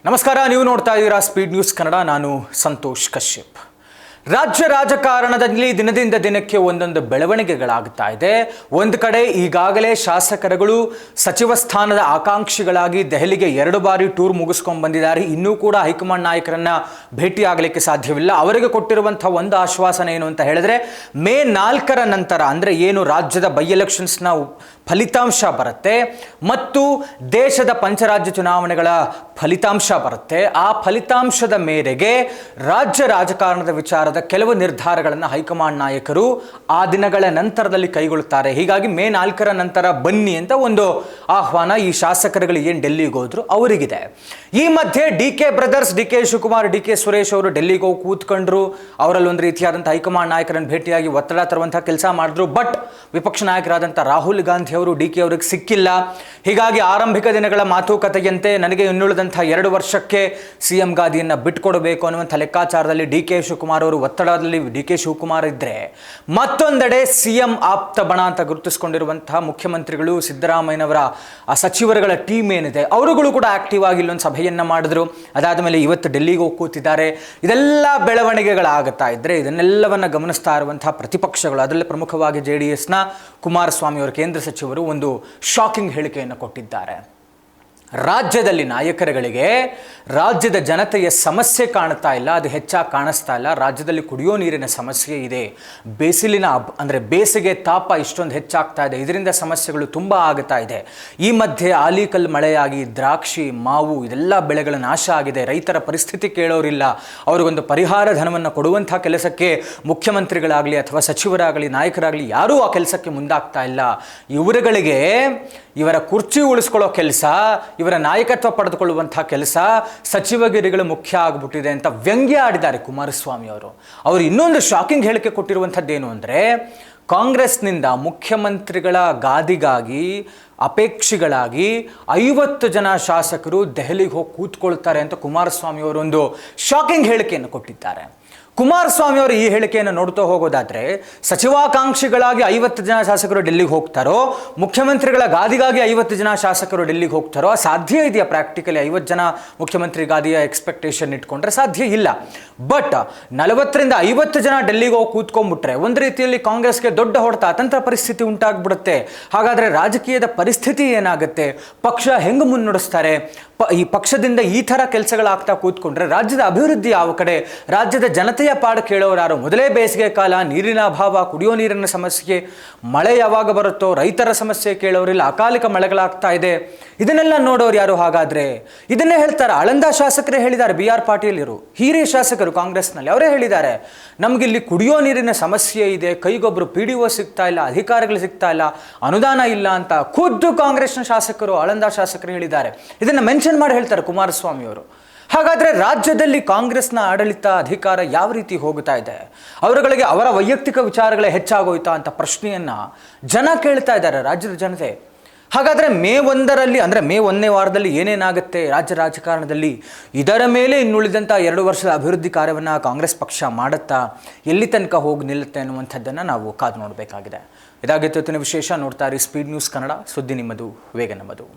ನಮಸ್ಕಾರ, ನೀವು ನೋಡ್ತಾ ಇದ್ದೀರಾ ಸ್ಪೀಡ್ ನ್ಯೂಸ್ ಕನ್ನಡ. ನಾನು ಸಂತೋಷ್ ಕಶ್ಯಪ್. ರಾಜ್ಯ ರಾಜಕಾರಣದಲ್ಲಿ ದಿನದಿಂದ ದಿನಕ್ಕೆ ಒಂದೊಂದು ಬೆಳವಣಿಗೆಗಳಾಗ್ತಾ ಇದೆ. ಒಂದು ಕಡೆ ಈಗಾಗಲೇ ಶಾಸಕರುಗಳು ಸಚಿವ ಸ್ಥಾನದ ಆಕಾಂಕ್ಷಿಗಳಾಗಿ ದೆಹಲಿಗೆ 2 ಬಾರಿ ಟೂರ್ ಮುಗಿಸ್ಕೊಂಡು ಬಂದಿದ್ದಾರೆ. ಇನ್ನೂ ಕೂಡ ಹೈಕಮಾಂಡ್ ನಾಯಕರನ್ನ ಭೇಟಿಯಾಗಲಿಕ್ಕೆ ಸಾಧ್ಯವಿಲ್ಲ. ಅವರಿಗೆ ಕೊಟ್ಟಿರುವಂಥ ಒಂದು ಆಶ್ವಾಸನೆ ಏನು ಅಂತ ಹೇಳಿದ್ರೆ, ಮೇ 4ರ ನಂತರ ಅಂದರೆ ಏನು ರಾಜ್ಯದ ಬೈ ಎಲೆಕ್ಷನ್ಸ್ನ ಫಲಿತಾಂಶ ಬರುತ್ತೆ ಮತ್ತು ದೇಶದ ಪಂಚರಾಜ್ಯ ಚುನಾವಣೆಗಳ ಫಲಿತಾಂಶ ಬರುತ್ತೆ. ಆ ಫಲಿತಾಂಶದ ಮೇರೆಗೆ ರಾಜ್ಯ ರಾಜಕಾರಣದ ವಿಚಾರದ ಕೆಲವು ನಿರ್ಧಾರಗಳನ್ನು ಹೈಕಮಾಂಡ್ ನಾಯಕರು ಆ ದಿನಗಳ ನಂತರದಲ್ಲಿ ಕೈಗೊಳ್ಳುತ್ತಾರೆ. ಹೀಗಾಗಿ ಮೇ 4ರ ನಂತರ ಬನ್ನಿ ಅಂತ ಒಂದು ಆಹ್ವಾನ ಈ ಶಾಸಕರುಗಳು ಏನು ಡೆಲ್ಲಿಗೆ ಹೋದ್ರು ಅವರಿಗಿದೆ. ಈ ಮಧ್ಯೆ ಡಿ.ಕೆ. ಬ್ರದರ್ಸ್, ಡಿ.ಕೆ. ಶಿವಕುಮಾರ್, ಡಿ.ಕೆ. ಸುರೇಶ್ ಅವರು ಡೆಲ್ಲಿಗೆ ಹೋಗಿ ಕೂತ್ಕೊಂಡ್ರು. ಅವರಲ್ಲಿ ಒಂದು ರೀತಿಯಾದಂಥ ಹೈಕಮಾಂಡ್ ನಾಯಕರನ್ನು ಭೇಟಿಯಾಗಿ ಒತ್ತಡ ತರುವಂಥ ಕೆಲಸ ಮಾಡಿದ್ರು. ಬಟ್ ವಿಪಕ್ಷ ನಾಯಕರಾದಂಥ ರಾಹುಲ್ ಗಾಂಧಿ ಅವರು ಡಿ.ಕೆ. ಅವರಿಗೆ ಸಿಕ್ಕಿಲ್ಲ. ಹೀಗಾಗಿ ಆರಂಭಿಕ ದಿನಗಳ ಮಾತುಕತೆಯಂತೆ ನನಗೆ ಇನ್ನುಳಿದಂಥ 2 ವರ್ಷಕ್ಕೆ ಸಿಎಂ ಗಾದಿಯನ್ನು ಬಿಟ್ಕೊಡಬೇಕು ಅನ್ನುವಂಥ ಲೆಕ್ಕಾಚಾರದಲ್ಲಿ ಡಿ.ಕೆ. ಶಿವಕುಮಾರ್ ಅವರು ಒತ್ತಡದಲ್ಲಿ ಡಿ.ಕೆ. ಶಿವಕುಮಾರ್ ಇದ್ದರೆ, ಮತ್ತೊಂದೆಡೆ ಸಿಎಂ ಆಪ್ತ ಬಣ ಅಂತ ಗುರುತಿಸಿಕೊಂಡಿರುವಂತಹ ಮುಖ್ಯಮಂತ್ರಿಗಳು ಸಿದ್ದರಾಮಯ್ಯನವರ ಆ ಸಚಿವರುಗಳ ಟೀಮ್ ಏನಿದೆ ಅವರುಗಳು ಕೂಡ ಆಕ್ಟಿವ್ ಆಗಿ ಇಲ್ಲೊಂದು ಸಭೆಯನ್ನು ಮಾಡಿದ್ರು. ಅದಾದ ಮೇಲೆ ಇವತ್ತು ಡೆಲ್ಲಿಗೆ ಹೋಗಿ ಕೂತಿದ್ದಾರೆ. ಇದೆಲ್ಲ ಬೆಳವಣಿಗೆಗಳಾಗುತ್ತಾ ಇದ್ದರೆ ಇದನ್ನೆಲ್ಲವನ್ನು ಗಮನಿಸ್ತಾ ಇರುವಂತಹ ಪ್ರತಿಪಕ್ಷಗಳು, ಅದರಲ್ಲಿ ಪ್ರಮುಖವಾಗಿ JDSನ ಕುಮಾರಸ್ವಾಮಿ ಅವರು, ಕೇಂದ್ರ ಸಚಿವರು ಒಂದು ಶಾಕಿಂಗ್ ಹೇಳಿಕೆಯನ್ನು ಕೊಟ್ಟಿದ್ದಾರೆ. ರಾಜ್ಯದಲ್ಲಿ ನಾಯಕರುಗಳಿಗೆ ರಾಜ್ಯದ ಜನತೆಯ ಸಮಸ್ಯೆ ಕಾಣ್ತಾ ಇಲ್ಲ, ಅದು ಹೆಚ್ಚಾಗಿ ಕಾಣಿಸ್ತಾ ಇಲ್ಲ. ರಾಜ್ಯದಲ್ಲಿ ಕುಡಿಯೋ ನೀರಿನ ಸಮಸ್ಯೆ ಇದೆ. ಅಂದರೆ ಬೇಸಿಗೆ ತಾಪ ಇಷ್ಟೊಂದು ಹೆಚ್ಚಾಗ್ತಾ ಇದೆ. ಇದರಿಂದ ಸಮಸ್ಯೆಗಳು ತುಂಬ ಆಗ್ತಾ ಇದೆ. ಈ ಮಧ್ಯೆ ಆಲಿಕಲ್ ಮಳೆಯಾಗಿ ದ್ರಾಕ್ಷಿ, ಮಾವು ಇದೆಲ್ಲ ಬೆಳೆಗಳ ನಾಶ ಆಗಿದೆ. ರೈತರ ಪರಿಸ್ಥಿತಿ ಕೇಳೋರಿಲ್ಲ. ಅವ್ರಿಗೊಂದು ಪರಿಹಾರ ಧನವನ್ನು ಕೊಡುವಂಥ ಕೆಲಸಕ್ಕೆ ಮುಖ್ಯಮಂತ್ರಿಗಳಾಗಲಿ ಅಥವಾ ಸಚಿವರಾಗಲಿ ನಾಯಕರಾಗಲಿ ಯಾರೂ ಆ ಕೆಲಸಕ್ಕೆ ಮುಂದಾಗ್ತಾ ಇಲ್ಲ. ಇವರುಗಳಿಗೆ ಇವರ ಕುರ್ಚಿ ಉಳಿಸ್ಕೊಳ್ಳೋ ಕೆಲಸ, ಇವರ ನಾಯಕತ್ವ ಪಡೆದುಕೊಳ್ಳುವಂಥ ಕೆಲಸ, ಸಚಿವಗಿರಿಗಳು ಮುಖ್ಯ ಆಗಿಬಿಟ್ಟಿದೆ ಅಂತ ವ್ಯಂಗ್ಯ ಆಡಿದ್ದಾರೆ ಕುಮಾರಸ್ವಾಮಿ ಅವರು. ಅವರು ಇನ್ನೊಂದು ಶಾಕಿಂಗ್ ಹೇಳಿಕೆ ಕೊಟ್ಟಿರುವಂಥದ್ದೇನು ಅಂದರೆ, ಕಾಂಗ್ರೆಸ್ನಿಂದ ಮುಖ್ಯಮಂತ್ರಿಗಳ ಗಾದಿಗಾಗಿ ಅಪೇಕ್ಷಿಗಳಾಗಿ 50 ಜನ ಶಾಸಕರು ದೆಹಲಿಗೆ ಹೋಗಿ ಕೂತ್ಕೊಳ್ತಾರೆ ಅಂತ ಕುಮಾರಸ್ವಾಮಿ ಅವರು ಒಂದು ಶಾಕಿಂಗ್ ಹೇಳಿಕೆಯನ್ನು ಕೊಟ್ಟಿದ್ದಾರೆ. ಕುಮಾರಸ್ವಾಮಿ ಅವರು ಈ ಹೇಳಿಕೆಯನ್ನು ನೋಡ್ತಾ ಹೋಗೋದಾದರೆ, ಸಚಿವಾಕಾಂಕ್ಷಿಗಳಾಗಿ 50 ಜನ ಶಾಸಕರು ಡೆಲ್ಲಿಗೆ ಹೋಗ್ತಾರೋ, ಮುಖ್ಯಮಂತ್ರಿಗಳ ಗಾದಿಗಾಗಿ 50 ಜನ ಶಾಸಕರು ಡೆಲ್ಲಿಗೆ ಹೋಗ್ತಾರೋ, ಸಾಧ್ಯ ಇದೆಯಾ? ಪ್ರಾಕ್ಟಿಕಲಿ 50 ಜನ ಮುಖ್ಯಮಂತ್ರಿ ಗಾದಿಯ ಎಕ್ಸ್ಪೆಕ್ಟೇಷನ್ ಇಟ್ಕೊಂಡ್ರೆ ಸಾಧ್ಯ ಇಲ್ಲ. ಬಟ್ 40ರಿಂದ 50 ಜನ ಡೆಲ್ಲಿಗೆ ಹೋಗಿ ಕೂತ್ಕೊಂಡ್ಬಿಟ್ರೆ ಒಂದು ರೀತಿಯಲ್ಲಿ ಕಾಂಗ್ರೆಸ್ಗೆ ದೊಡ್ಡ ಹೊಡೆತ, ಅತಂತ್ರ ಪರಿಸ್ಥಿತಿ ಉಂಟಾಗ್ಬಿಡುತ್ತೆ. ಹಾಗಾದರೆ ರಾಜಕೀಯದ ಪರಿಸ್ಥಿತಿ ಏನಾಗುತ್ತೆ? ಪಕ್ಷ ಹೆಂಗೆ ಮುನ್ನಡೆಸ್ತಾರೆ? ಈ ಪಕ್ಷದಿಂದ ಈ ಥರ ಕೆಲಸಗಳಾಗ್ತಾ ಕೂತ್ಕೊಂಡ್ರೆ ರಾಜ್ಯದ ಅಭಿವೃದ್ಧಿ ಯಾವ ಕಡೆ? ರಾಜ್ಯದ ಜನತೆಯ ಪಾಡು ಕೇಳೋರು ಯಾರು? ಮೊದಲೇ ಬೇಸಿಗೆ ಕಾಲ, ನೀರಿನ ಅಭಾವ, ಕುಡಿಯೋ ನೀರಿನ ಸಮಸ್ಯೆ, ಮಳೆ ಯಾವಾಗ ಬರುತ್ತೋ ರೈತರ ಸಮಸ್ಯೆ ಕೇಳೋರಿಲ್ಲ, ಅಕಾಲಿಕ ಮಳೆಗಳಾಗ್ತಾ ಇದೆ. ಇದನ್ನೆಲ್ಲ ನೋಡೋರು ಯಾರು? ಹಾಗಾದರೆ ಇದನ್ನೇ ಹೇಳ್ತಾರೆ. ಆಳಂದ ಶಾಸಕರೇ ಹೇಳಿದ್ದಾರೆ, BR ಪಾಟೀಲ್ ಇವರು ಹಿರಿಯ ಶಾಸಕರು ಕಾಂಗ್ರೆಸ್ನಲ್ಲಿ, ಅವರೇ ಹೇಳಿದ್ದಾರೆ, ನಮಗಿಲ್ಲಿ ಕುಡಿಯೋ ನೀರಿನ ಸಮಸ್ಯೆ ಇದೆ, ಕೈಗೊಬ್ಬರು PDO ಸಿಗ್ತಾ ಇಲ್ಲ, ಅಧಿಕಾರಿಗಳು ಸಿಗ್ತಾ ಇಲ್ಲ, ಅನುದಾನ ಇಲ್ಲ ಅಂತ ಖುದ್ದು ಕಾಂಗ್ರೆಸ್ನ ಶಾಸಕರು, ಆಳಂದ ಶಾಸಕರು ಹೇಳಿದ್ದಾರೆ. ಇದನ್ನು ಮೆನ್ಷನ್ ಮಾಡಿ ಹೇಳ್ತಾರೆ ಕುಮಾರಸ್ವಾಮಿ ಅವರು. ಹಾಗಾದರೆ ರಾಜ್ಯದಲ್ಲಿ ಕಾಂಗ್ರೆಸ್ನ ಆಡಳಿತ ಅಧಿಕಾರ ಯಾವ ರೀತಿ ಹೋಗ್ತಾ ಇದೆ? ಅವರುಗಳಿಗೆ ಅವರ ವೈಯಕ್ತಿಕ ವಿಚಾರಗಳೇ ಹೆಚ್ಚಾಗೋಯ್ತಾ ಅಂತ ಪ್ರಶ್ನೆಯನ್ನು ಜನ ಕೇಳ್ತಾ ಇದ್ದಾರೆ, ರಾಜ್ಯದ ಜನತೆ. ಹಾಗಾದರೆ ಮೇ 1ರಲ್ಲಿ ಅಂದರೆ ಮೇ 1ನೇ ವಾರದಲ್ಲಿ ಏನೇನಾಗುತ್ತೆ ರಾಜ್ಯ ರಾಜಕಾರಣದಲ್ಲಿ? ಇದರ ಮೇಲೆ ಇನ್ನುಳಿದಂಥ 2 ವರ್ಷದ ಅಭಿವೃದ್ಧಿ ಕಾರ್ಯವನ್ನು ಕಾಂಗ್ರೆಸ್ ಪಕ್ಷ ಮಾಡುತ್ತಾ, ಎಲ್ಲಿ ತನಕ ಹೋಗಿ ನಿಲ್ಲುತ್ತೆ ಅನ್ನುವಂಥದ್ದನ್ನು ನಾವು ಕಾದು ನೋಡಬೇಕಾಗಿದೆ. ಇದಾಗಿತ್ತು ಇವತ್ತಿನ ವಿಶೇಷ. ನೋಡ್ತಾ ಇರಿ ಸ್ಪೀಡ್ ನ್ಯೂಸ್ ಕನ್ನಡ. ಸುದ್ದಿ ನಿಮ್ಮದು, ವೇಗ ನಮ್ಮದು.